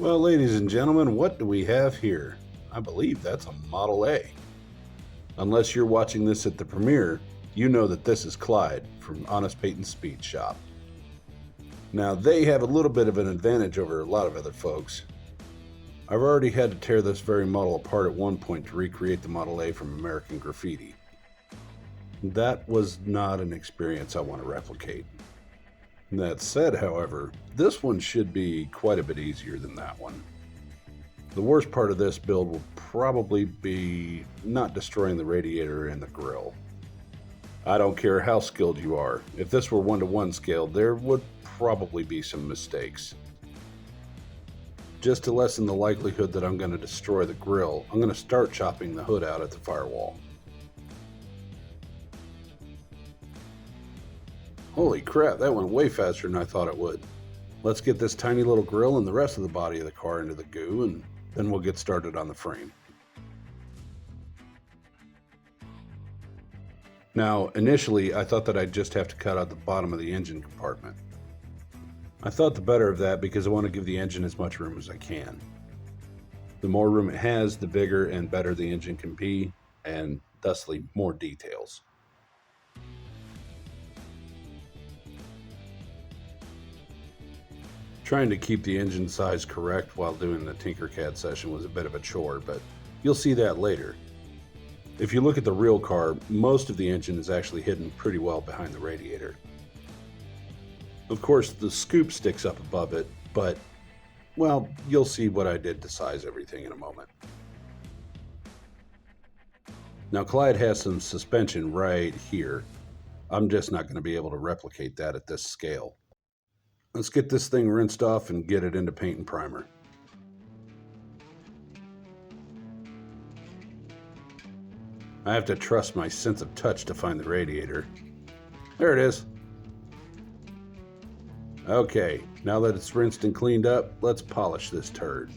Well, ladies and gentlemen, what do we have here? I believe that's a Model A. Unless you're watching this at the premiere, you know that this is Clyde from Honest Peyton's Speed Shop. Now, they have a little bit of an advantage over a lot of other folks. I've already had to tear this very model apart at one point to recreate the Model A from American Graffiti. That was not an experience I want to replicate. That said, however, this one should be quite a bit easier than that one. The worst part of this build will probably be not destroying the radiator and the grill. I don't care how skilled you are. If this were 1-to-1 scale, there would probably be some mistakes. Just to lessen the likelihood that I'm going to destroy the grill, I'm going to start chopping the hood out at the firewall. Holy crap, that went way faster than I thought it would. Let's get this tiny little grill and the rest of the body of the car into the goo, and then we'll get started on the frame. Now, initially, I thought that I'd just have to cut out the bottom of the engine compartment. I thought the better of that because I want to give the engine as much room as I can. The more room it has, the bigger and better the engine can be, and thusly more details. Trying to keep the engine size correct while doing the Tinkercad session was a bit of a chore, but you'll see that later. If you look at the real car, most of the engine is actually hidden pretty well behind the radiator. Of course, the scoop sticks up above it, but, well, you'll see what I did to size everything in a moment. Now, Clyde has some suspension right here. I'm just not going to be able to replicate that at this scale. Let's get this thing rinsed off and get it into paint and primer. I have to trust my sense of touch to find the radiator. There it is. Okay, now that it's rinsed and cleaned up, let's polish this turd.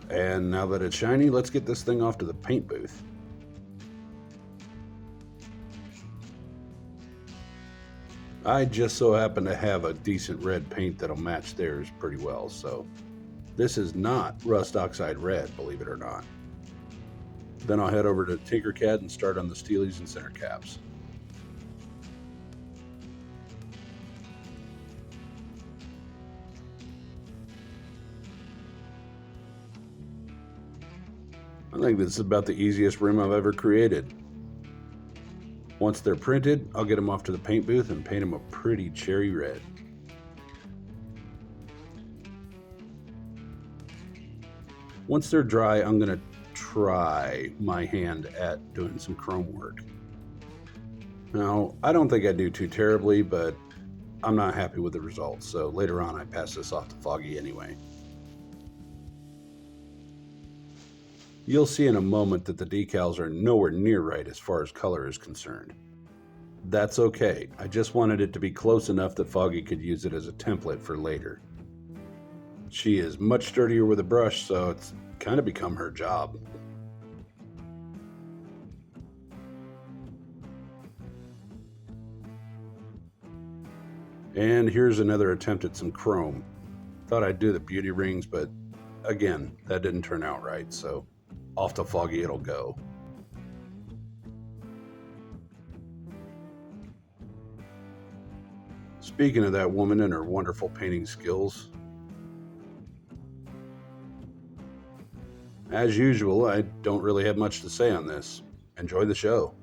And now that it's shiny, let's get this thing off to the paint booth. I just so happen to have a decent red paint that'll match theirs pretty well, so this is not rust oxide red, believe it or not. Then I'll head over to Tinkercad and start on the steelies and center caps. I think this is about the easiest rim I've ever created. Once they're printed, I'll get them off to the paint booth and paint them a pretty cherry red. Once they're dry, I'm going to try my hand at doing some chrome work. Now, I don't think I do too terribly, but I'm not happy with the results, so later on I pass this off to Foggy anyway. You'll see in a moment that the decals are nowhere near right as far as color is concerned. That's okay, I just wanted it to be close enough that Foggy could use it as a template for later. She is much sturdier with a brush, so it's kind of become her job. And here's another attempt at some chrome. Thought I'd do the beauty rings, but again, that didn't turn out right, so off to Foggy it'll go. Speaking of that woman and her wonderful painting skills, as usual, I don't really have much to say on this. Enjoy the show.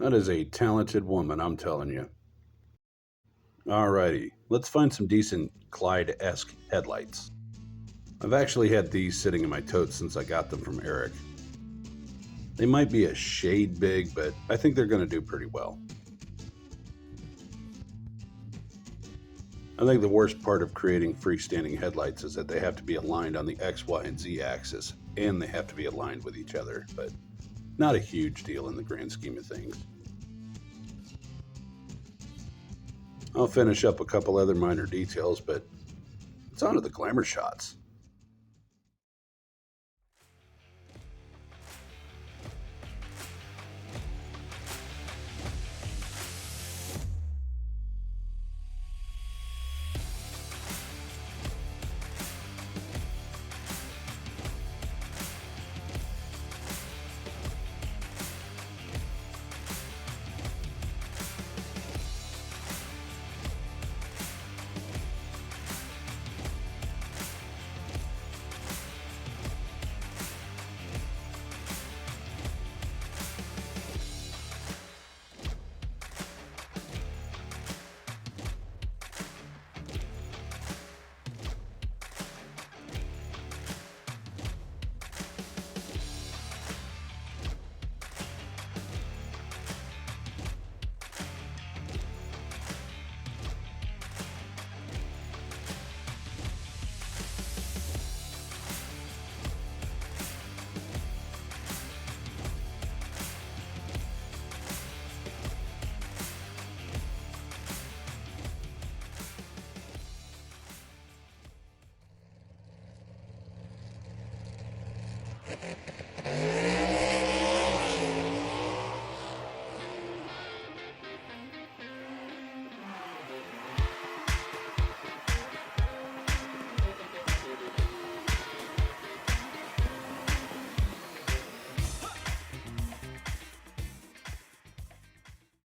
That is a talented woman, I'm telling you. Alrighty, let's find some decent Clyde-esque headlights. I've actually had these sitting in my tote since I got them from Eric. They might be a shade big, but I think they're going to do pretty well. I think the worst part of creating freestanding headlights is that they have to be aligned on the X, Y, and Z axis, and they have to be aligned with each other, but not a huge deal in the grand scheme of things. I'll finish up a couple other minor details, but it's on to the glamour shots.